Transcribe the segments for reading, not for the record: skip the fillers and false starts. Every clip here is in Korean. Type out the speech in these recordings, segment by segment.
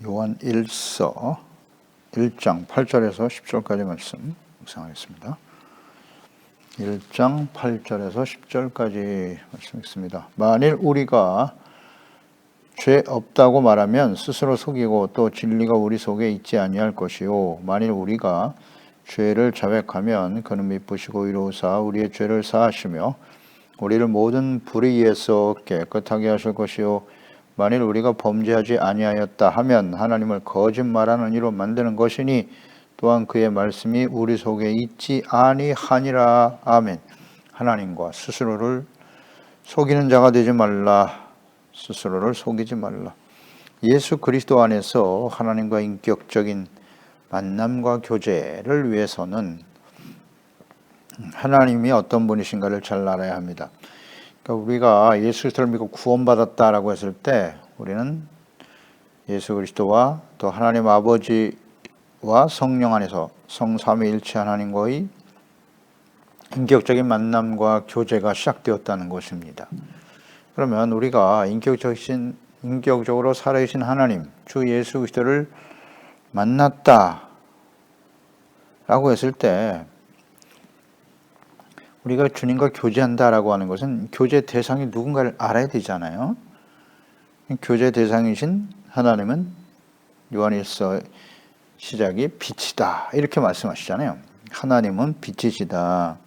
요한 1서 1장 8절에서 10절까지 말씀 묵상하겠습니다. 1장 8절에서 10절까지 말씀 있습니다. 만일 우리가 죄 없다고 말하면 스스로 속이고 또 진리가 우리 속에 있지 아니할 것이요 만일 우리가 죄를 자백하면 그는 미쁘시고 의로우사 우리의 죄를 사하시며 우리를 모든 불의에서 깨끗하게 하실 것이요 만일 우리가 범죄하지 아니하였다 하면 하나님을 거짓말하는 이로 만드는 것이니 또한 그의 말씀이 우리 속에 있지 아니하니라. 아멘. 하나님과 스스로를 속이는 자가 되지 말라. 스스로를 속이지 말라. 예수 그리스도 안에서 하나님과 인격적인 만남과 교제를 위해서는 하나님이 어떤 분이신가를 잘 알아야 합니다. 그러니까 우리가 예수 그리스도를 믿고 구원받았다라고 했을 때 우리는 예수 그리스도와 또 하나님 아버지와 성령 안에서 성삼위일체 하나님과의 인격적인 만남과 교제가 시작되었다는 것입니다. 그러면 우리가 인격적으로 살아계신 하나님, 주 예수 그리스도를 만났다라고 했을 때 우리가 주님과 교제한다라고 하는 것은 교제 대상이 누군가를 알아야 되잖아요. 교제 대상이신 하나님은 요한일서 시작이 빛이다 이렇게 말씀하시잖아요. 하나님은 빛이시다.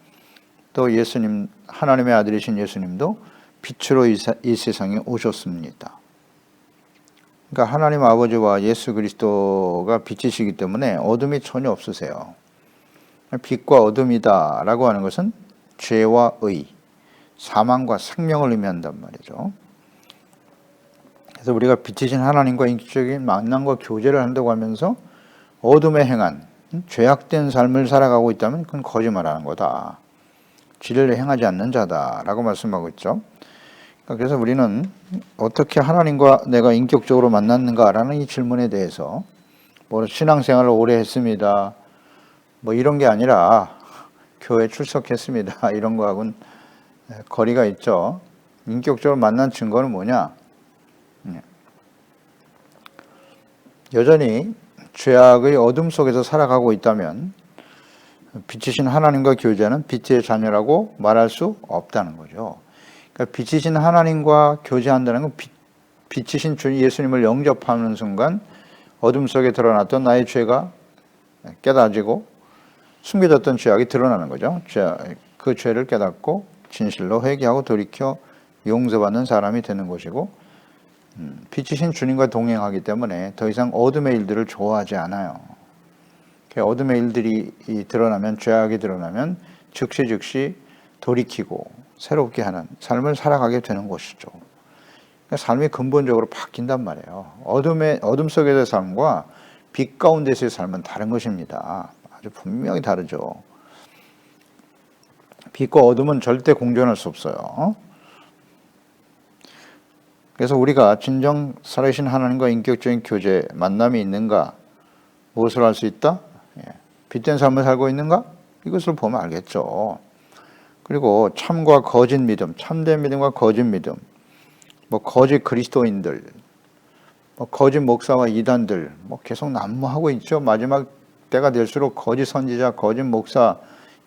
또 예수님, 하나님의 아들이신 예수님도 빛으로 이 세상에 오셨습니다. 그러니까 하나님 아버지와 예수 그리스도가 빛이시기 때문에 어둠이 전혀 없으세요. 빛과 어둠이다 라고 하는 것은 죄와 의, 사망과 생명을 의미한단 말이죠. 그래서 우리가 빛이신 하나님과 인격적인 만남과 교제를 한다고 하면서 어둠에 행한 죄악된 삶을 살아가고 있다면 그건 거짓말하는 거다. 진리를 행하지 않는 자다라고 말씀하고 있죠. 그래서 우리는 어떻게 하나님과 내가 인격적으로 만났는가라는 이 질문에 대해서 신앙생활을 오래 했습니다. 이런 게 아니라 교회 출석했습니다. 이런 거하고는 거리가 있죠. 인격적으로 만난 증거는 뭐냐? 여전히 죄악의 어둠 속에서 살아가고 있다면 빛이신 하나님과 교제하는 빛의 자녀라고 말할 수 없다는 거죠. 그러니까 빛이신 하나님과 교제한다는 건 빛이신 주 예수님을 영접하는 순간 어둠 속에 드러났던 나의 죄가 깨달아지고 숨겨졌던 죄악이 드러나는 거죠. 그 죄를 깨닫고 진실로 회개하고 돌이켜 용서받는 사람이 되는 것이고 빛이신 주님과 동행하기 때문에 더 이상 어둠의 일들을 좋아하지 않아요. 어둠의 일들이 드러나면, 죄악이 드러나면 즉시 돌이키고 새롭게 하는 삶을 살아가게 되는 것이죠. 그러니까 삶이 근본적으로 바뀐단 말이에요. 어둠 속에서의 삶과 빛 가운데서의 삶은 다른 것입니다. 아주 분명히 다르죠. 빛과 어둠은 절대 공존할 수 없어요. 그래서 우리가 진정 살아계신 하나님과 인격적인 교제, 만남이 있는가? 무엇을 할 수 있다? 빛된 삶을 살고 있는가? 이것을 보면 알겠죠. 그리고 참과 거짓 믿음, 참된 믿음과 거짓 믿음, 거짓 그리스도인들, 거짓 목사와 이단들, 계속 난무하고 있죠. 마지막 때가 될수록 거짓 선지자, 거짓 목사,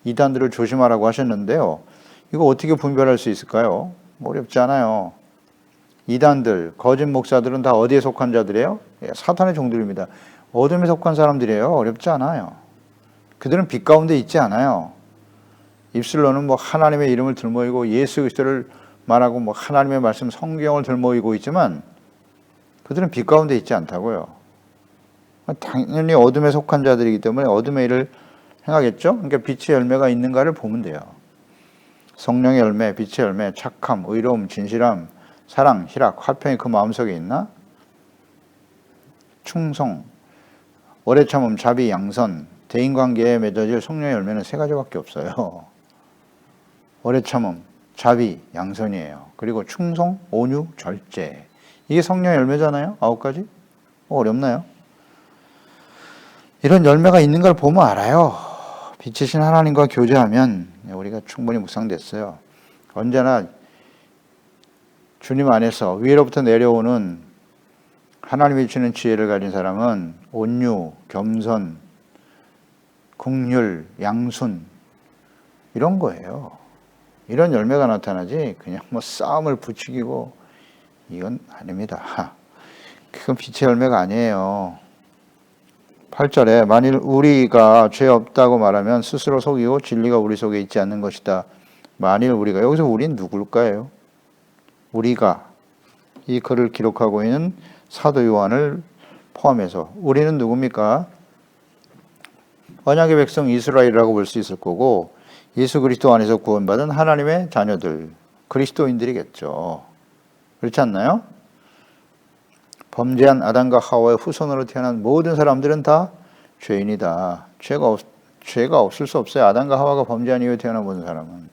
이단들을 조심하라고 하셨는데요. 이거 어떻게 분별할 수 있을까요? 어렵지 않아요. 이단들, 거짓 목사들은 다 어디에 속한 자들이에요? 사탄의 종들입니다. 어둠에 속한 사람들이에요. 어렵지 않아요. 그들은 빛 가운데 있지 않아요. 입술로는 하나님의 이름을 들모이고 예수 그리스도를 말하고 하나님의 말씀 성경을 들모이고 있지만 그들은 빛 가운데 있지 않다고요. 당연히 어둠에 속한 자들이기 때문에 어둠의 일을 행하겠죠. 그러니까 빛의 열매가 있는가를 보면 돼요. 성령의 열매, 빛의 열매, 착함, 의로움, 진실함, 사랑, 희락, 화평이 그 마음속에 있나? 충성, 오래 참음, 자비, 양선, 대인관계에 맺어질 성령의 열매는 3가지밖에 없어요. 오래 참음, 자비, 양선이에요. 그리고 충성, 온유, 절제. 이게 성령의 열매잖아요. 9가지? 어렵나요? 이런 열매가 있는 걸 보면 알아요. 빛이신 하나님과 교제하면 우리가 충분히 묵상됐어요. 언제나 주님 안에서 위로부터 내려오는 하나님이 주는 지혜를 가진 사람은 온유, 겸손, 긍휼, 양순 이런 거예요. 이런 열매가 나타나지 그냥 뭐 싸움을 부추기고 이건 아닙니다. 그건 빛의 열매가 아니에요. 8절에 만일 우리가 죄 없다고 말하면 스스로 속이고 진리가 우리 속에 있지 않는 것이다. 만일 우리가, 여기서 우린 누굴까요? 우리가, 이 글을 기록하고 있는 사도 요한을 포함해서 우리는 누굽니까? 언약의 백성 이스라엘이라고 볼 수 있을 거고 예수 그리스도 안에서 구원받은 하나님의 자녀들, 그리스도인들이겠죠. 그렇지 않나요? 범죄한 아담과 하와의 후손으로 태어난 모든 사람들은 다 죄인이다. 죄가 없을 수 없어요. 아담과 하와가 범죄한 이후에 태어난 모든 사람은.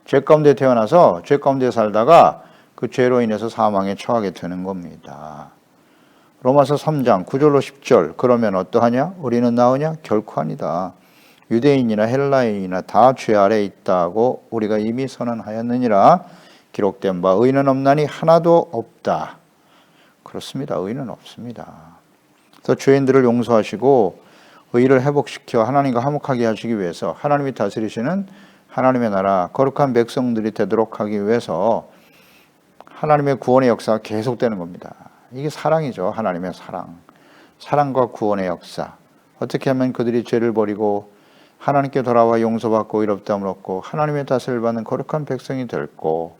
죄 가운데 태어나서 죄 가운데 살다가 그 죄로 인해서 사망에 처하게 되는 겁니다. 로마서 3장 9절로 10절 그러면 어떠하냐? 우리는 나으냐? 결코 아니다. 유대인이나 헬라인이나 다 죄 아래에 있다고 우리가 이미 선언하였느니라. 기록된 바 의인은 없나니 하나도 없다. 그렇습니다. 의인은 없습니다. 그래서 죄인들을 용서하시고 의를 회복시켜 하나님과 화목하게 하시기 위해서 하나님이 다스리시는 하나님의 나라 거룩한 백성들이 되도록 하기 위해서 하나님의 구원의 역사가 계속되는 겁니다. 이게 사랑이죠. 하나님의 사랑. 사랑과 구원의 역사. 어떻게 하면 그들이 죄를 버리고 하나님께 돌아와 용서받고 의롭다함을 얻고 하나님의 다스림을 받는 거룩한 백성이 될고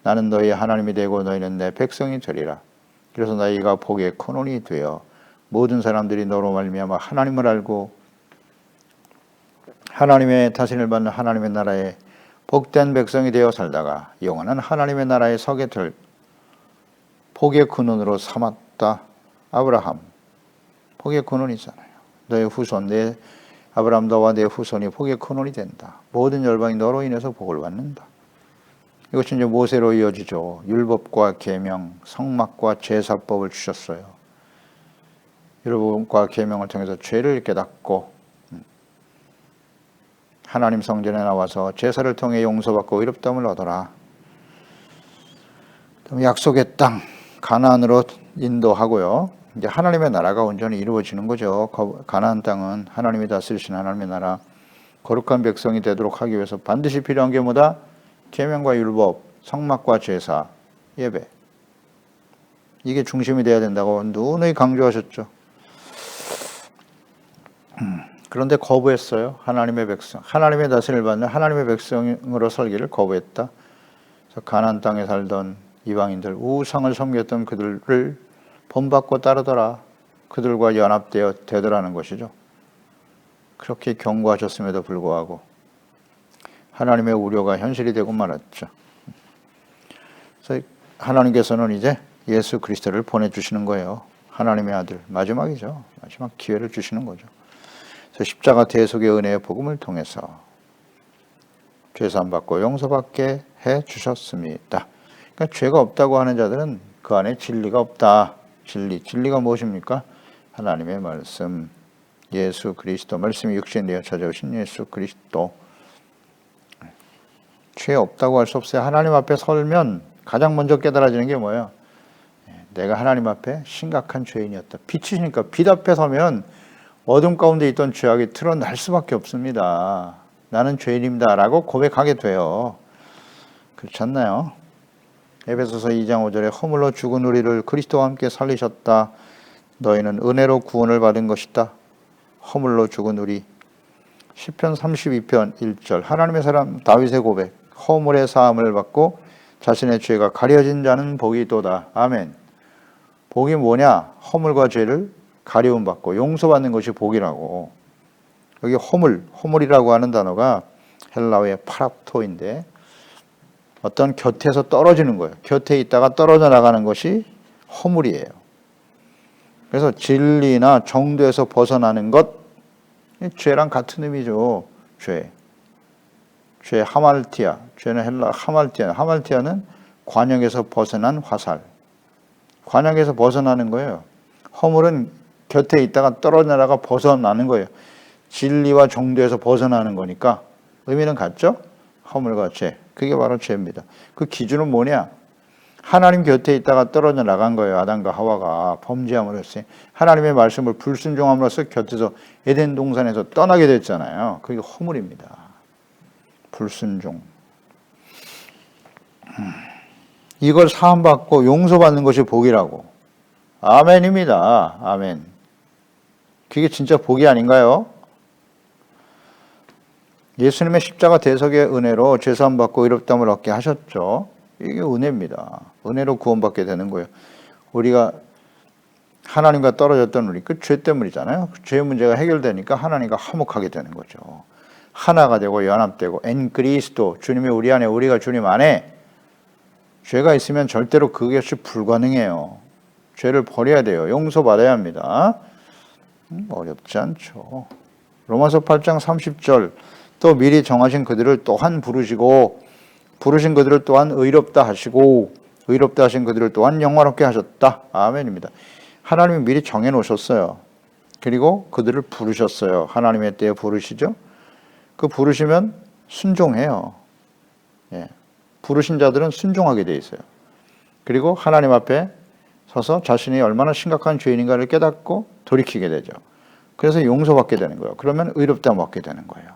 나는 너희의 하나님이 되고 너희는 내 백성이 되리라. 그래서 너희가 복의 근원이 되어 모든 사람들이 너로 말미암아 하나님을 알고 하나님의 다스림을 받는 하나님의 나라에 복된 백성이 되어 살다가 영원한 하나님의 나라에 서게 될 복의 근원으로 삼았다. 아브라함 복의 근원이잖아요. 너의 후손 내 아브라함 너와 내 후손이 복의 근원이 된다. 모든 열방이 너로 인해서 복을 받는다. 이것이 이제 모세로 이어지죠. 율법과 계명, 성막과 제사법을 주셨어요. 율법과 계명을 통해서 죄를 깨닫고 하나님 성전에 나와서 제사를 통해 용서받고 의롭다함을 얻어라. 약속의 땅 가나안으로 인도하고요. 이제 하나님의 나라가 온전히 이루어지는 거죠. 가나안 땅은 하나님이 다스리시는 하나님의 나라, 거룩한 백성이 되도록 하기 위해서 반드시 필요한 게 뭐다? 계명과 율법, 성막과 제사, 예배. 이게 중심이 돼야 된다고 누누이 강조하셨죠. 그런데 거부했어요. 하나님의 백성. 하나님의 다스림을 받는 하나님의 백성으로 살기를 거부했다. 그래서 가나안 땅에 살던 이방인들, 우상을 섬겼던 그들을 본받고 따르더라. 그들과 연합되어 되더라는 것이죠. 그렇게 경고하셨음에도 불구하고 하나님의 우려가 현실이 되고 말았죠. 그래서 하나님께서는 이제 예수 그리스도를 보내주시는 거예요. 하나님의 아들, 마지막이죠. 마지막 기회를 주시는 거죠. 그래서 십자가 대속의 은혜의 복음을 통해서 죄사함받고 용서받게 해주셨습니다. 그러니까 죄가 없다고 하는 자들은 그 안에 진리가 없다. 진리가 무엇입니까? 하나님의 말씀, 예수 그리스도, 말씀이 육신이 되어 찾아오신 예수 그리스도. 죄 없다고 할 수 없어요. 하나님 앞에 설면 가장 먼저 깨달아지는 게 뭐예요? 내가 하나님 앞에 심각한 죄인이었다. 빛이시니까 빛 앞에 서면 어둠 가운데 있던 죄악이 드러날 수밖에 없습니다. 나는 죄인입니다 라고 고백하게 돼요. 그렇지 않나요? 에베소서 2장 5절에 허물로 죽은 우리를 그리스도와 함께 살리셨다. 너희는 은혜로 구원을 받은 것이다. 허물로 죽은 우리. 시편 32편 1절 하나님의 사람 다윗의 고백. 허물의 사함을 받고 자신의 죄가 가려진 자는 복이 있도다. 아멘. 복이 뭐냐? 허물과 죄를 가려움 받고 용서받는 것이 복이라고. 여기 허물이라고 하는 단어가 헬라어의 파락토인데 어떤 곁에서 떨어지는 거예요. 곁에 있다가 떨어져 나가는 것이 허물이에요. 그래서 진리나 정도에서 벗어나는 것, 죄랑 같은 의미죠. 죄 하말티아. 죄는 헬라 하말티아. 하말티아는 관역에서 벗어난 화살. 관역에서 벗어나는 거예요. 허물은 곁에 있다가 떨어져 나가 벗어나는 거예요. 진리와 정도에서 벗어나는 거니까 의미는 같죠? 허물과 죄. 그게 바로 죄입니다. 그 기준은 뭐냐? 하나님 곁에 있다가 떨어져 나간 거예요. 아담과 하와가 범죄함으로써 하나님의 말씀을 불순종함으로써 곁에서 에덴 동산에서 떠나게 됐잖아요. 그게 허물입니다. 불순종. 이걸 사함받고 용서받는 것이 복이라고. 아멘입니다. 아멘. 그게 진짜 복이 아닌가요? 예수님의 십자가 대속의 은혜로 죄사함받고 의롭다함을 얻게 하셨죠. 이게 은혜입니다. 은혜로 구원받게 되는 거예요. 우리가 하나님과 떨어졌던 우리 그 죄 때문이잖아요. 죄 문제가 해결되니까 하나님과 화목하게 되는 거죠. 하나가 되고 연합되고 엔 그리스도, 주님이 우리 안에, 우리가 주님 안에. 죄가 있으면 절대로 그것이 불가능해요. 죄를 버려야 돼요. 용서받아야 합니다. 어렵지 않죠. 로마서 8장 30절 또 미리 정하신 그들을 또한 부르시고 부르신 그들을 또한 의롭다 하시고 의롭다 하신 그들을 또한 영화롭게 하셨다. 아멘입니다. 하나님이 미리 정해 놓으셨어요. 그리고 그들을 부르셨어요. 하나님의 때에 부르시죠. 그 부르시면 순종해요. 예. 부르신 자들은 순종하게 돼 있어요. 그리고 하나님 앞에 서서 자신이 얼마나 심각한 죄인인가를 깨닫고 돌이키게 되죠. 그래서 용서받게 되는 거예요. 그러면 의롭다함 받게 되는 거예요.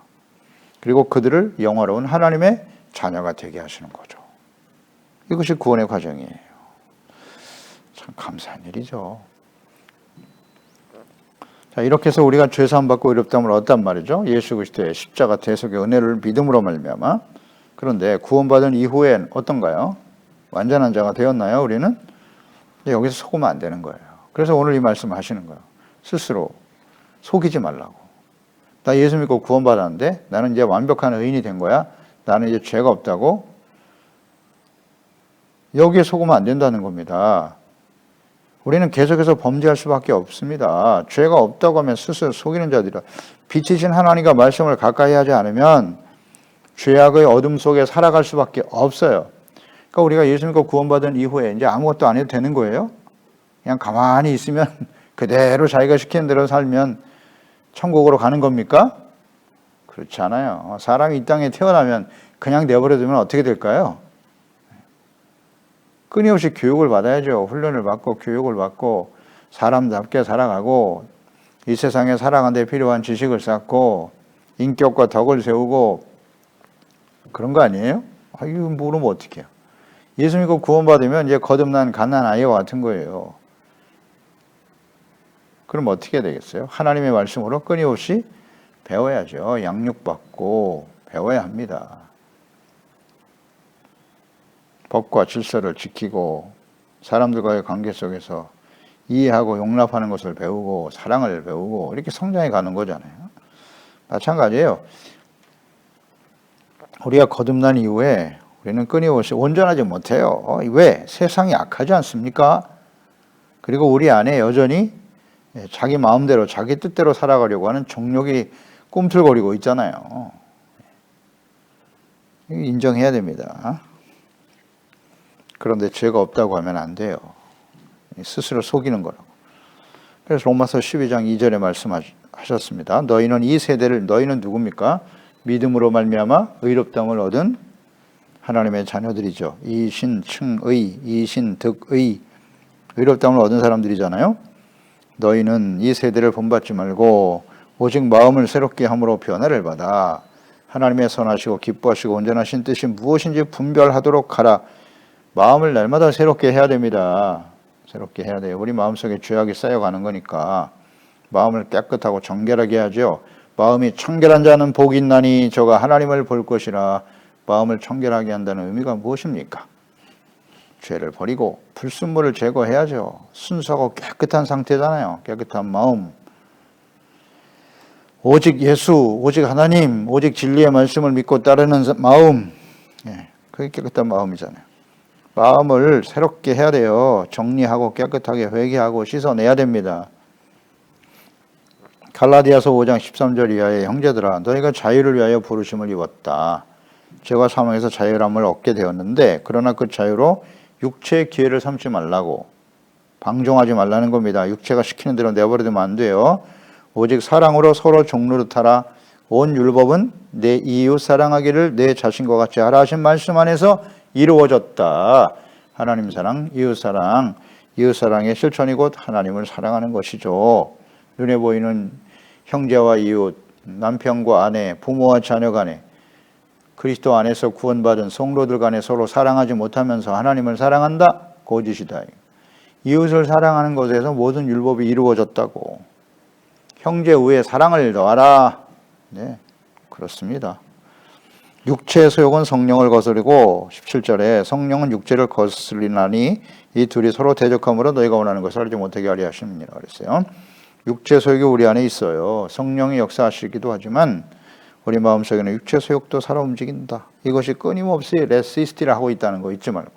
그리고 그들을 영화로운 하나님의 자녀가 되게 하시는 거죠. 이것이 구원의 과정이에요. 참 감사한 일이죠. 자, 이렇게 해서 우리가 죄사함 받고 의롭다함을 얻단 말이죠. 예수 그리스도의 십자가 대속의 은혜를 믿음으로 말미암아. 그런데 구원받은 이후엔 어떤가요? 완전한 자가 되었나요? 우리는? 여기서 속으면 안 되는 거예요. 그래서 오늘 이 말씀을 하시는 거예요. 스스로 속이지 말라고. 나 예수 믿고 구원받았는데 나는 이제 완벽한 의인이 된 거야. 나는 이제 죄가 없다고. 여기에 속으면 안 된다는 겁니다. 우리는 계속해서 범죄할 수밖에 없습니다. 죄가 없다고 하면 스스로 속이는 자들이라. 빛이신 하나님과 말씀을 가까이 하지 않으면 죄악의 어둠 속에 살아갈 수밖에 없어요. 그러니까 우리가 예수 믿고 구원받은 이후에 이제 아무것도 안 해도 되는 거예요. 그냥 가만히 있으면 그대로 자기가 시키는 대로 살면 천국으로 가는 겁니까? 그렇지 않아요. 사람이 이 땅에 태어나면 그냥 내버려두면 어떻게 될까요? 끊임없이 교육을 받아야죠. 훈련을 받고 교육을 받고 사람답게 살아가고 이 세상에 살아가는 데 필요한 지식을 쌓고 인격과 덕을 세우고 그런 거 아니에요? 이거 모르면 어떡해요? 예수 믿고 구원받으면 이제 거듭난 갓난 아이와 같은 거예요. 그럼 어떻게 되겠어요? 하나님의 말씀으로 끊임없이 배워야죠. 양육받고 배워야 합니다. 법과 질서를 지키고 사람들과의 관계 속에서 이해하고 용납하는 것을 배우고 사랑을 배우고 이렇게 성장해 가는 거잖아요. 마찬가지예요. 우리가 거듭난 이후에 우리는 끊임없이 온전하지 못해요. 왜? 세상이 악하지 않습니까? 그리고 우리 안에 여전히 자기 마음대로 자기 뜻대로 살아가려고 하는 정욕이 꿈틀거리고 있잖아요. 인정해야 됩니다. 그런데 죄가 없다고 하면 안 돼요. 스스로 속이는 거라고. 그래서 로마서 12장 2절에 말씀하셨습니다. 너희는 이 세대를, 너희는 누굽니까? 믿음으로 말미암아 의롭다함을 얻은 하나님의 자녀들이죠. 이신층의, 이신득의 의롭다함을 얻은 사람들이잖아요. 너희는 이 세대를 본받지 말고 오직 마음을 새롭게 함으로 변화를 받아 하나님의 선하시고 기뻐하시고 온전하신 뜻이 무엇인지 분별하도록 하라. 마음을 날마다 새롭게 해야 됩니다. 새롭게 해야 돼요. 우리 마음속에 죄악이 쌓여가는 거니까 마음을 깨끗하고 정결하게 해야죠. 마음이 청결한 자는 복이 있나니 저가 하나님을 볼 것이라. 마음을 청결하게 한다는 의미가 무엇입니까? 죄를 버리고 불순물을 제거해야죠. 순수하고 깨끗한 상태잖아요. 깨끗한 마음. 오직 예수, 오직 하나님, 오직 진리의 말씀을 믿고 따르는 마음. 그게 깨끗한 마음이잖아요. 마음을 새롭게 해야 돼요. 정리하고 깨끗하게 회개하고 씻어내야 됩니다. 갈라디아서 5장 13절 이하의 형제들아 너희가 자유를 위하여 부르심을 입었다. 죄와 사망에서 자유함을 얻게 되었는데 그러나 그 자유로 육체의 기회를 삼지 말라고. 방종하지 말라는 겁니다. 육체가 시키는 대로 내버려두면 안 돼요. 오직 사랑으로 서로 종노릇하라. 온 율법은 내 이웃 사랑하기를 내 자신과 같이 하라 하신 말씀 안에서 이루어졌다. 하나님 사랑, 이웃 사랑, 이웃 사랑의 실천이 곧 하나님을 사랑하는 것이죠. 눈에 보이는 형제와 이웃, 남편과 아내, 부모와 자녀 간에, 그리스도 안에서 구원받은 성도들 간에 서로 사랑하지 못하면서 하나님을 사랑한다? 거짓이다. 이웃을 사랑하는 것에서 모든 율법이 이루어졌다고. 형제 우에 사랑을 더하라. 네, 그렇습니다. 육체의 소욕은 성령을 거스르고 17절에 성령은 육체를 거스리나니 이 둘이 서로 대적함으로 너희가 원하는 것을 알지 못하게 하려 하십니다. 그랬어요. 육체 소욕이 우리 안에 있어요. 성령이 역사하시기도 하지만 우리 마음속에는 육체 소욕도 살아 움직인다. 이것이 끊임없이 레시스티를 하고 있다는 거 잊지 말고.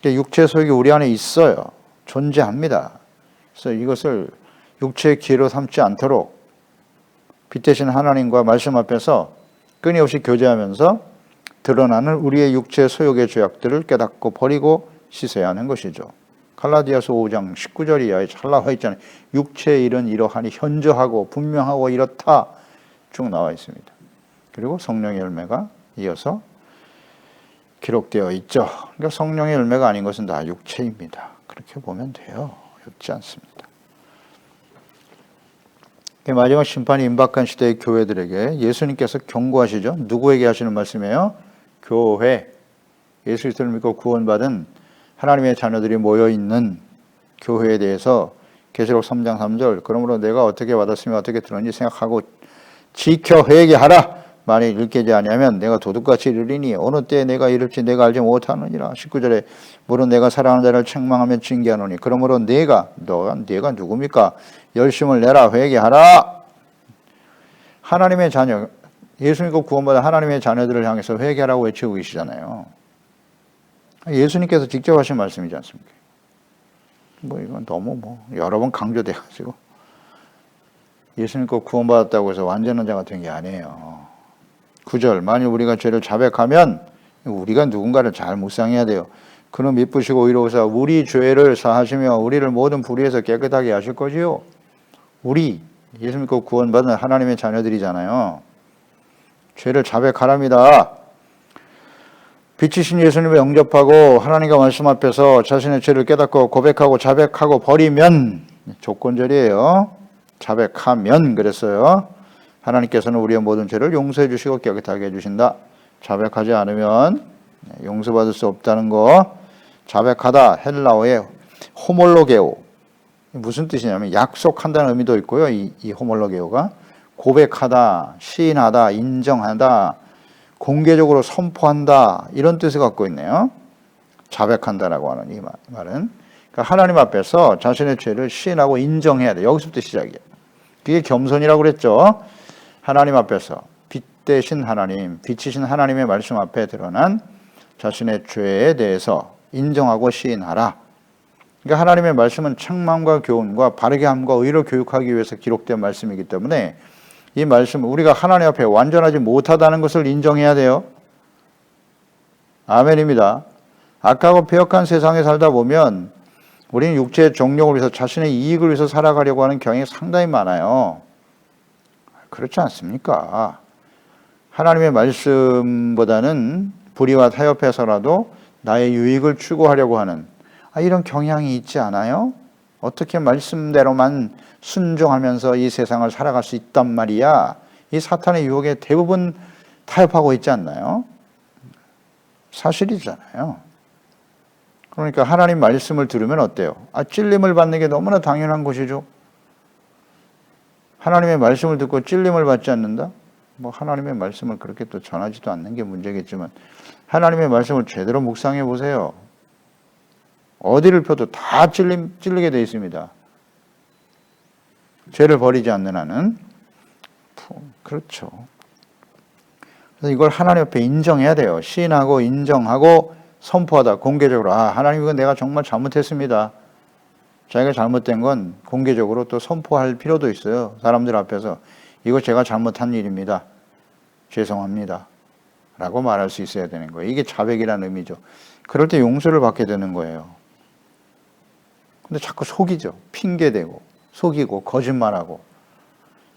육체 소욕이 우리 안에 있어요. 존재합니다. 그래서 이것을 육체의 기회로 삼지 않도록 빛 대신 하나님과 말씀 앞에서 끊임없이 교제하면서 드러나는 우리의 육체 소욕의 죄악들을 깨닫고 버리고 씻어야 하는 것이죠. 갈라디아서 5장 19절 이하에 잘 나와 있잖아요. 육체의 일은 이러하니 현저하고 분명하고 이렇다 쭉 나와 있습니다. 그리고 성령의 열매가 이어서 기록되어 있죠. 그러니까 성령의 열매가 아닌 것은 다 육체입니다. 그렇게 보면 돼요. 어렵지 않습니다. 마지막 심판이 임박한 시대의 교회들에게 예수님께서 경고하시죠. 누구에게 하시는 말씀이에요? 교회, 예수 그리스도를 믿고 구원받은 하나님의 자녀들이 모여있는 교회에 대해서 계시록 3장 3절 그러므로 내가 어떻게 받았으며 어떻게 들었는지 생각하고 지켜 회개하라. 만일 읽게 아니하면 내가 도둑같이 이르리니 어느 때에 내가 이를지 내가 알지 못하느니라. 19절에 물은 내가 사랑하는 자를 책망하며 징계하노니 그러므로 내가 누굽니까? 열심을 내라. 회개하라. 하나님의 자녀, 예수 믿고 구원받은 하나님의 자녀들을 향해서 회개하라고 외치고 계시잖아요. 예수님께서 직접 하신 말씀이지 않습니까? 이건 너무 여러 번 강조돼가지고 예수 믿고 구원받았다고 해서 완전한 자가 된 게 아니에요. 9절 만일 우리가 죄를 자백하면 우리가 누군가를 잘 묵상해야 돼요. 그는 미쁘시고 의로우사 우리 죄를 사하시며 우리를 모든 불의에서 깨끗하게 하실 것이요. 우리 예수 믿고 구원받은 하나님의 자녀들이잖아요. 죄를 자백하랍니다. 빛이신 예수님을 영접하고 하나님과 말씀 앞에서 자신의 죄를 깨닫고 고백하고 자백하고 버리면 조건절이에요. 자백하면 그랬어요. 하나님께서는 우리의 모든 죄를 용서해 주시고 깨끗하게 해주신다. 자백하지 않으면 용서받을 수 없다는 거. 자백하다 헬라어의 호몰로게오. 무슨 뜻이냐면 약속한다는 의미도 있고요. 이 호몰로게오가 고백하다, 시인하다, 인정하다, 공개적으로 선포한다 이런 뜻을 갖고 있네요. 자백한다라고 하는 이 말은 그러니까 하나님 앞에서 자신의 죄를 시인하고 인정해야 돼. 여기서부터 시작이에요. 그게 겸손이라고 그랬죠. 하나님 앞에서 빛 대신 하나님, 빛이신 하나님의 말씀 앞에 드러난 자신의 죄에 대해서 인정하고 시인하라. 그러니까 하나님의 말씀은 책망과 교훈과 바르게 함과 의로 교육하기 위해서 기록된 말씀이기 때문에 이 말씀은 우리가 하나님 앞에 완전하지 못하다는 것을 인정해야 돼요. 아멘입니다. 악하고 폐역한 세상에 살다 보면 우리는 육체의 정욕을 위해서 자신의 이익을 위해서 살아가려고 하는 경향이 상당히 많아요. 그렇지 않습니까? 하나님의 말씀보다는 불의와 타협해서라도 나의 유익을 추구하려고 하는 이런 경향이 있지 않아요? 어떻게 말씀대로만 순종하면서 이 세상을 살아갈 수 있단 말이야? 이 사탄의 유혹에 대부분 타협하고 있지 않나요? 사실이잖아요. 그러니까 하나님 말씀을 들으면 어때요? 찔림을 받는 게 너무나 당연한 것이죠. 하나님의 말씀을 듣고 찔림을 받지 않는다? 하나님의 말씀을 그렇게 또 전하지도 않는 게 문제겠지만 하나님의 말씀을 제대로 묵상해 보세요. 어디를 펴도 다 찔리게 되어 있습니다. 죄를 버리지 않는 한은. 그렇죠. 그래서 이걸 하나님 앞에 인정해야 돼요. 시인하고 인정하고 선포하다. 공개적으로 하나님 이건 내가 정말 잘못했습니다. 자기가 잘못된 건 공개적으로 또 선포할 필요도 있어요. 사람들 앞에서 이거 제가 잘못한 일입니다. 죄송합니다. 라고 말할 수 있어야 되는 거예요. 이게 자백이라는 의미죠. 그럴 때 용서를 받게 되는 거예요. 근데 자꾸 속이죠. 핑계대고 속이고 거짓말하고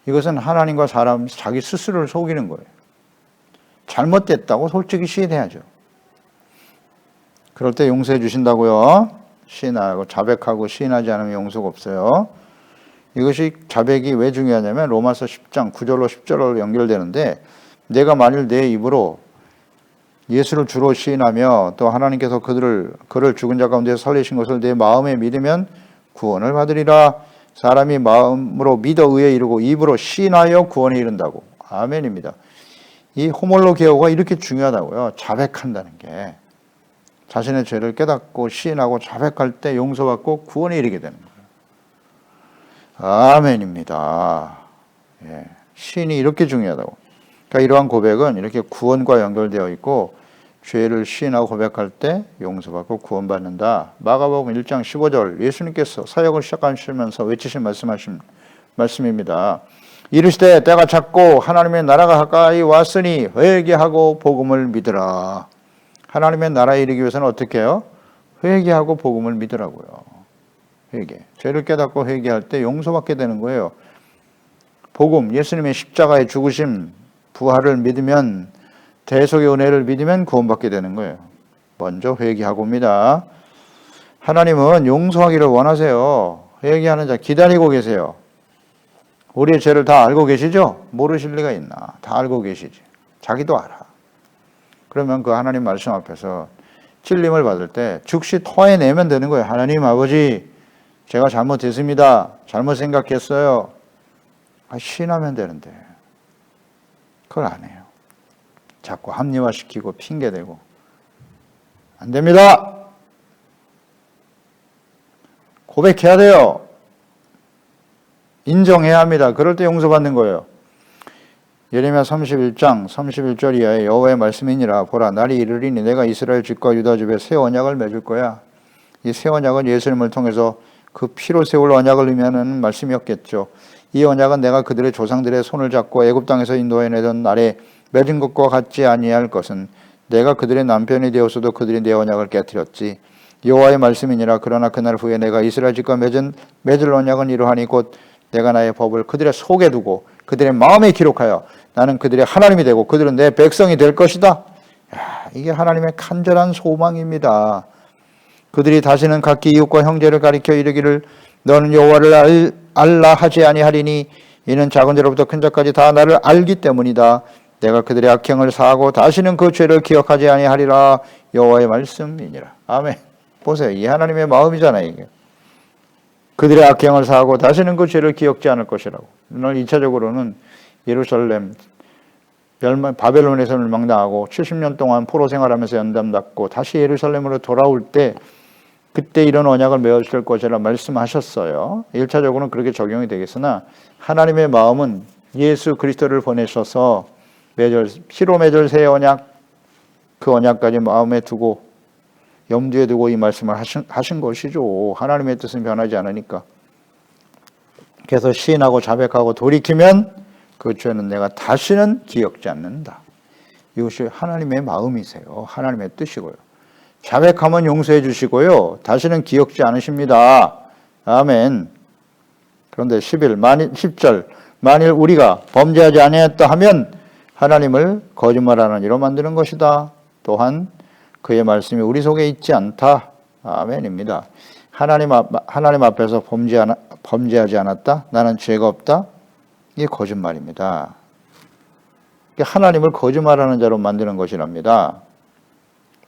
이것은 하나님과 사람 자기 스스로를 속이는 거예요. 잘못됐다고 솔직히 시인해야죠. 그럴 때 용서해 주신다고요. 시인하고 자백하고 시인하지 않으면 용서가 없어요. 이것이 자백이 왜 중요하냐면 로마서 10장 9절로 10절로 연결되는데 내가 만일 내 입으로 예수를 주로 시인하며 또 하나님께서 그를 죽은 자 가운데 살리신 것을 내 마음에 믿으면 구원을 받으리라. 사람이 마음으로 믿어 의에 이르고 입으로 시인하여 구원에 이른다고. 아멘입니다. 이 호몰로게오가 이렇게 중요하다고요. 자백한다는 게. 자신의 죄를 깨닫고 시인하고 자백할 때 용서받고 구원에 이르게 되는 거예요. 아멘입니다. 예, 시인이 이렇게 중요하다고. 그러니까 이러한 고백은 이렇게 구원과 연결되어 있고 죄를 시인하고 고백할 때 용서받고 구원받는다. 마가복음 1장 15절 예수님께서 사역을 시작하시면서 외치신 말씀입니다. 이르시되 때가 찼고 하나님의 나라가 가까이 왔으니 회개하고 복음을 믿으라. 하나님의 나라에 이르기 위해서는 어떻게 해요? 회개하고 복음을 믿으라고요. 회개. 죄를 깨닫고 회개할 때 용서받게 되는 거예요. 복음, 예수님의 십자가의 죽으심, 부활을 믿으면 대속의 은혜를 믿으면 구원받게 되는 거예요. 먼저 회개하고입니다. 하나님은 용서하기를 원하세요. 회개하는 자 기다리고 계세요. 우리의 죄를 다 알고 계시죠? 모르실 리가 있나? 다 알고 계시지. 자기도 알아. 그러면 그 하나님 말씀 앞에서 찔림을 받을 때 즉시 토해내면 되는 거예요. 하나님 아버지, 제가 잘못했습니다. 잘못 생각했어요. 시인하면 되는데 그걸 안 해요. 자꾸 합리화시키고 핑계대고 안 됩니다. 고백해야 돼요. 인정해야 합니다. 그럴 때 용서받는 거예요. 예레미야 31장 31절 이하에 여호와의 말씀이니라. 보라, 날이 이르리니 내가 이스라엘 집과 유다 집에 새 언약을 맺을 거야. 이 새 언약은 예수님을 통해서 그 피로 세울 언약을 의미하는 말씀이었겠죠. 이 언약은 내가 그들의 조상들의 손을 잡고 애굽 땅에서 인도해내던 날에 맺은 것과 같지 아니할 것은 내가 그들의 남편이 되었어도 그들이 내 언약을 깨뜨렸지. 여호와의 말씀이니라. 그러나 그날 후에 내가 이스라엘 집과 맺을 언약은 이러하니 곧 내가 나의 법을 그들의 속에 두고 그들의 마음에 기록하여 나는 그들의 하나님이 되고 그들은 내 백성이 될 것이다. 이게 하나님의 간절한 소망입니다. 그들이 다시는 각기 이웃과 형제를 가리켜 이르기를 너는 여호와를 알라 하지 아니하리니 이는 작은 자로부터 큰 자까지 다 나를 알기 때문이다. 내가 그들의 악행을 사하고 다시는 그 죄를 기억하지 아니하리라. 여호와의 말씀이니라. 아멘. 보세요. 이 하나님의 마음이잖아요. 이게. 그들의 악행을 사하고 다시는 그 죄를 기억지 않을 것이라고. 오늘 2차적으로는 예루살렘 바벨론에서 멸망당하고 70년 동안 포로 생활하면서 연단받고 다시 예루살렘으로 돌아올 때 그때 이런 언약을 맺을 것이라 말씀하셨어요. 1차적으로는 그렇게 적용이 되겠으나 하나님의 마음은 예수 그리스도를 보내셔서 피로 맺을 새 언약, 그 언약까지 마음에 두고 염두에 두고 이 말씀을 하신 것이죠. 하나님의 뜻은 변하지 않으니까. 그래서 시인하고 자백하고 돌이키면 그 죄는 내가 다시는 기억지 않는다. 이것이 하나님의 마음이세요. 하나님의 뜻이고요. 자백하면 용서해 주시고요. 다시는 기억지 않으십니다. 아멘. 그런데 10절 만일 우리가 범죄하지 아니했다 하면 하나님을 거짓말하는 이로 만드는 것이다. 또한 그의 말씀이 우리 속에 있지 않다. 아멘입니다. 하나님 앞에서 범죄하지 않았다. 나는 죄가 없다. 이게 거짓말입니다. 하나님을 거짓말하는 자로 만드는 것이랍니다.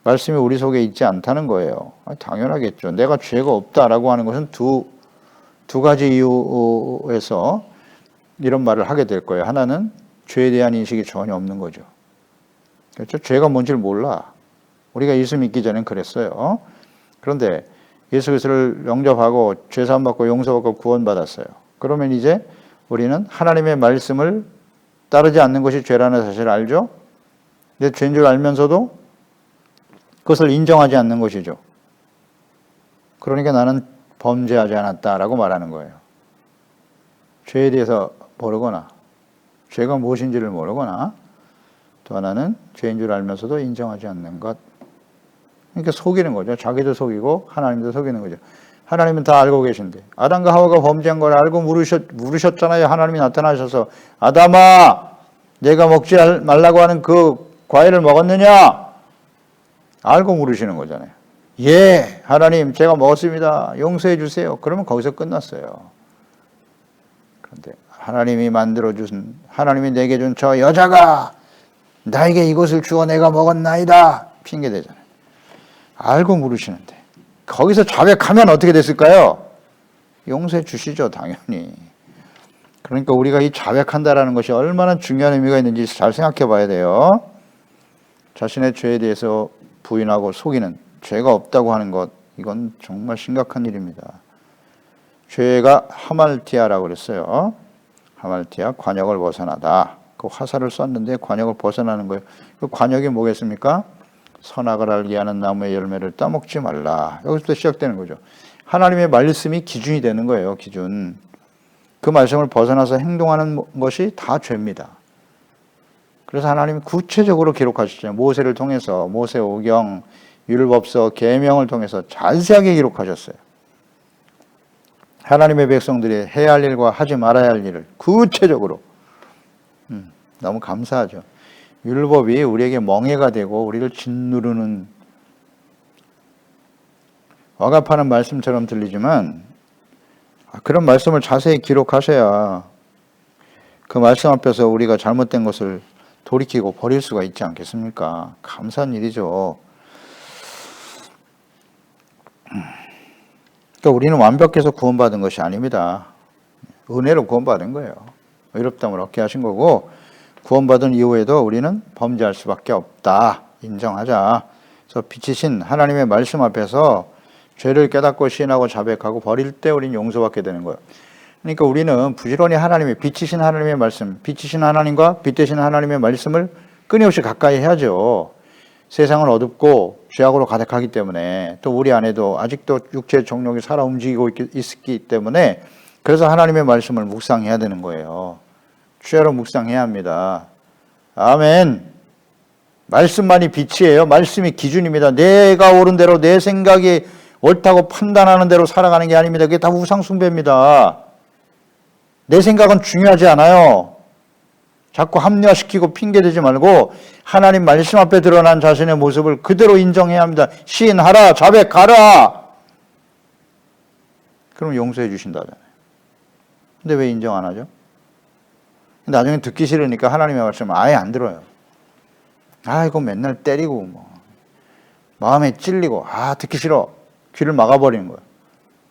말씀이 우리 속에 있지 않다는 거예요. 당연하겠죠. 내가 죄가 없다라고 하는 것은 두 가지 이유에서 이런 말을 하게 될 거예요. 하나는 죄에 대한 인식이 전혀 없는 거죠. 그렇죠? 죄가 뭔지를 몰라. 우리가 예수 믿기 전엔 그랬어요. 그런데 예수 그리스도를 영접하고 죄사함 받고 용서받고 구원받았어요. 그러면 이제 우리는 하나님의 말씀을 따르지 않는 것이 죄라는 사실을 알죠. 근데 죄인 줄 알면서도 그것을 인정하지 않는 것이죠. 그러니까 나는 범죄하지 않았다라고 말하는 거예요. 죄에 대해서 모르거나 죄가 무엇인지를 모르거나 또 하나는 죄인 줄 알면서도 인정하지 않는 것. 그러니까 속이는 거죠. 자기도 속이고 하나님도 속이는 거죠. 하나님은 다 알고 계신데 아담과 하와가 범죄한 걸 알고 물으셨잖아요. 하나님이 나타나셔서 아담아 내가 먹지 말라고 하는 그 과일을 먹었느냐? 알고 물으시는 거잖아요. 예, 하나님 제가 먹었습니다. 용서해 주세요. 그러면 거기서 끝났어요. 그런데 하나님이 내게 준 저 여자가 나에게 이것을 주어 내가 먹었나이다. 핑계대잖아요. 알고 물으시는데 거기서 자백하면 어떻게 됐을까요? 용서해 주시죠, 당연히. 그러니까 우리가 이 자백한다라는 것이 얼마나 중요한 의미가 있는지 잘 생각해 봐야 돼요. 자신의 죄에 대해서 부인하고 속이는, 죄가 없다고 하는 것, 이건 정말 심각한 일입니다. 죄가 하말티아라고 그랬어요. 하말티아, 관역을 벗어나다. 그 화살을 쐈는데 관역을 벗어나는 거예요. 그 관역이 뭐겠습니까? 선악을 알게 하는 나무의 열매를 따먹지 말라. 여기서부터 시작되는 거죠. 하나님의 말씀이 기준이 되는 거예요. 기준. 그 말씀을 벗어나서 행동하는 것이 다 죄입니다. 그래서 하나님이 구체적으로 기록하셨잖아요. 모세를 통해서, 모세오경, 율법서, 계명을 통해서 자세하게 기록하셨어요. 하나님의 백성들이 해야 할 일과 하지 말아야 할 일을 구체적으로. 너무 감사하죠. 율법이 우리에게 멍해가 되고 우리를 짓누르는, 억압하는 말씀처럼 들리지만 그런 말씀을 자세히 기록하셔야 그 말씀 앞에서 우리가 잘못된 것을 돌이키고 버릴 수가 있지 않겠습니까? 감사한 일이죠. 그러니까 우리는 완벽해서 구원받은 것이 아닙니다. 은혜로 구원받은 거예요. 의롭다함을 얻게 하신 거고, 구원받은 이후에도 우리는 범죄할 수밖에 없다. 인정하자. 그래서 빛이신 하나님의 말씀 앞에서 죄를 깨닫고 시인하고 자백하고 버릴 때 우리는 용서받게 되는 거예요. 그러니까 우리는 부지런히 하나님의 빛이신 하나님의 말씀, 빛이신 하나님과 빛 되신 하나님의 말씀을 끊임없이 가까이 해야죠. 세상은 어둡고 죄악으로 가득하기 때문에, 또 우리 안에도 아직도 육체의 정욕이 살아 움직이고 있기 때문에, 그래서 하나님의 말씀을 묵상해야 되는 거예요. 주야로 묵상해야 합니다. 아멘. 말씀만이 빛이에요. 말씀이 기준입니다. 내가 옳은 대로, 내 생각이 옳다고 판단하는 대로 살아가는 게 아닙니다. 그게 다 우상 숭배입니다. 내 생각은 중요하지 않아요. 자꾸 합리화시키고 핑계대지 말고 하나님 말씀 앞에 드러난 자신의 모습을 그대로 인정해야 합니다. 시인하라, 자백하라. 그럼 용서해 주신다잖아요. 근데 왜 인정 안 하죠? 나중에 듣기 싫으니까 하나님의 말씀을 아예 안 들어요. 이거 맨날 때리고 마음에 찔리고 듣기 싫어. 귀를 막아버리는 거예요.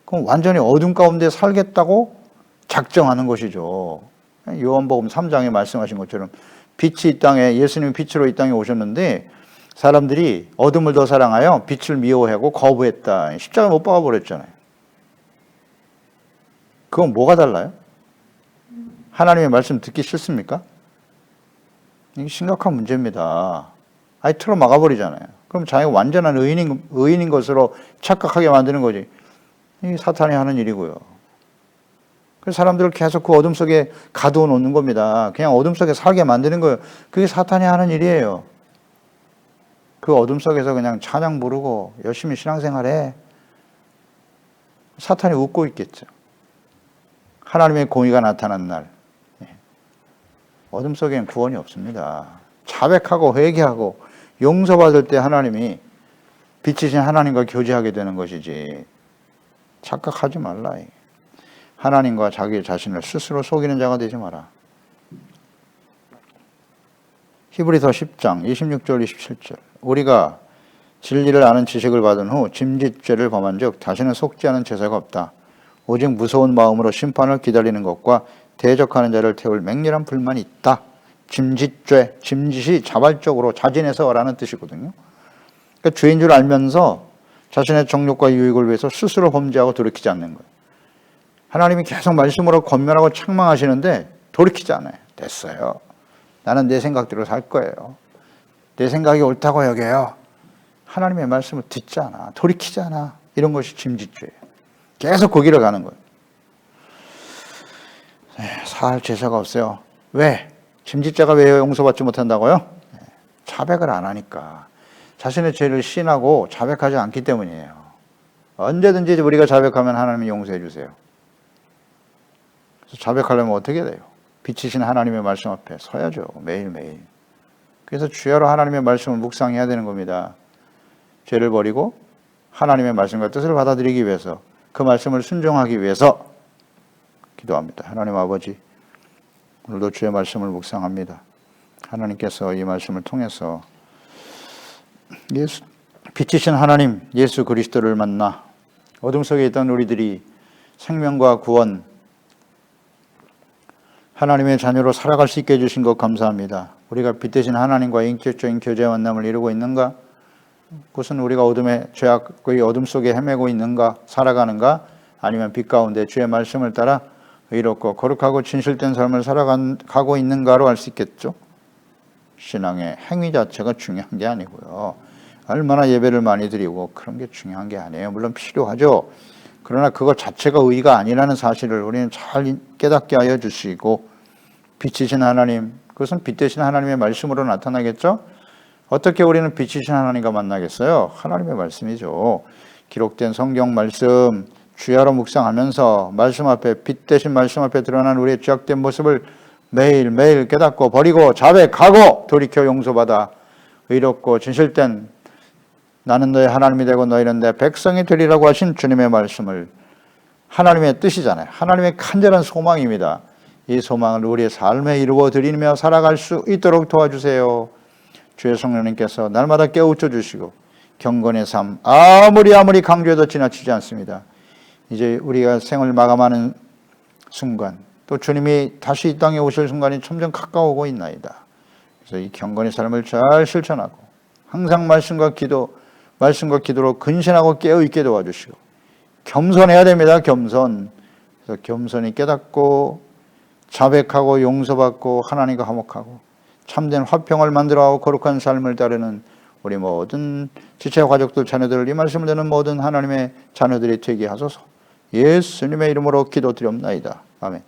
그럼 완전히 어둠 가운데 살겠다고 작정하는 것이죠. 요한복음 3장에 말씀하신 것처럼 빛이 이 땅에, 예수님이 빛으로 이 땅에 오셨는데 사람들이 어둠을 더 사랑하여 빛을 미워하고 거부했다. 십자가 못 박아버렸잖아요. 그건 뭐가 달라요? 하나님의 말씀 듣기 싫습니까? 이게 심각한 문제입니다. 틀어 막아버리잖아요. 그럼 자기가 완전한 의인인 것으로 착각하게 만드는 거지. 이게 사탄이 하는 일이고요. 그래서 사람들을 계속 그 어둠 속에 가두어 놓는 겁니다. 그냥 어둠 속에 살게 만드는 거예요. 그게 사탄이 하는 일이에요. 그 어둠 속에서 그냥 찬양 부르고 열심히 신앙생활해. 사탄이 웃고 있겠죠. 하나님의 공의가 나타난 날, 어둠 속에는 구원이 없습니다. 자백하고 회개하고 용서받을 때 하나님이 빛이신 하나님과 교제하게 되는 것이지, 착각하지 말라. 하나님과 자기 자신을 스스로 속이는 자가 되지 마라. 히브리서 10장 26절 27절. 우리가 진리를 아는 지식을 받은 후 짐짓죄를 범한 즉 다시는 속지 않은 제사가 없다. 오직 무서운 마음으로 심판을 기다리는 것과 대적하는 자를 태울 맹렬한 불만이 있다. 짐짓죄, 짐짓이 자발적으로 자진해서라는 뜻이거든요. 그러니까 죄인 줄 알면서 자신의 정욕과 유익을 위해서 스스로 범죄하고 돌이키지 않는 거예요. 하나님이 계속 말씀으로 권면하고 책망하시는데 돌이키지 않아요. 됐어요. 나는 내 생각대로 살 거예요. 내 생각이 옳다고 여겨요. 하나님의 말씀을 듣지 않아. 돌이키지 않아. 이런 것이 짐짓죄예요. 계속 그 길을 가는 거예요. 사할 제사가 없어요. 왜? 짐짓죄가 왜 용서받지 못한다고요? 자백을 안 하니까. 자신의 죄를 시인하고 자백하지 않기 때문이에요. 언제든지 우리가 자백하면 하나님이 용서해 주세요. 그래서 자백하려면 어떻게 돼요? 빛이신 하나님의 말씀 앞에 서야죠. 매일매일. 그래서 주야로 하나님의 말씀을 묵상해야 되는 겁니다. 죄를 버리고 하나님의 말씀과 뜻을 받아들이기 위해서, 그 말씀을 순종하기 위해서 기도합니다. 하나님 아버지, 오늘도 주의 말씀을 묵상합니다. 하나님께서 이 말씀을 통해서 빛이신 하나님 예수 그리스도를 만나 어둠 속에 있던 우리들이 생명과 구원, 하나님의 자녀로 살아갈 수 있게 해주신 것 감사합니다. 우리가 빛 대신 하나님과 인격적인 교제 만남을 이루고 있는가? 그것은 우리가 어둠의 죄악의 어둠 속에 헤매고 있는가? 살아가는가? 아니면 빛 가운데 주의 말씀을 따라 의롭고 거룩하고 진실된 삶을 살아가고 있는가로 알 수 있겠죠? 신앙의 행위 자체가 중요한 게 아니고요. 얼마나 예배를 많이 드리고 그런 게 중요한 게 아니에요. 물론 필요하죠. 그러나 그것 자체가 의가 아니라는 사실을 우리는 잘 깨닫게 하여 주시고, 빛이신 하나님, 그것은 빛 대신 하나님의 말씀으로 나타나겠죠? 어떻게 우리는 빛이신 하나님과 만나겠어요? 하나님의 말씀이죠. 기록된 성경 말씀 주야로 묵상하면서 말씀 앞에, 빛 대신 말씀 앞에 드러난 우리의 죄악된 모습을 매일매일 깨닫고 버리고 자백하고 돌이켜 용서받아 의롭고 진실된 나는 너의 하나님이 되고 너희는 내 백성이 되리라고 하신 주님의 말씀을, 하나님의 뜻이잖아요. 하나님의 간절한 소망입니다. 이 소망을 우리의 삶에 이루어 드리며 살아갈 수 있도록 도와주세요. 주의 성령님께서 날마다 깨우쳐 주시고 경건의 삶 아무리 강조해도 지나치지 않습니다. 이제 우리가 생을 마감하는 순간, 또 주님이 다시 이 땅에 오실 순간이 점점 가까워오고 있나이다. 그래서 이 경건의 삶을 잘 실천하고 항상 말씀과 기도로 근신하고 깨어있게 도와주시고, 겸손해야 됩니다. 겸손. 그래서 겸손히 깨닫고 자백하고 용서받고 하나님과 화목하고 참된 화평을 만들어가고 거룩한 삶을 따르는 우리 모든 지체 가족들, 자녀들, 이 말씀을 듣는 모든 하나님의 자녀들이 되게 하소서. 예수님의 이름으로 기도드립나이다. 아멘.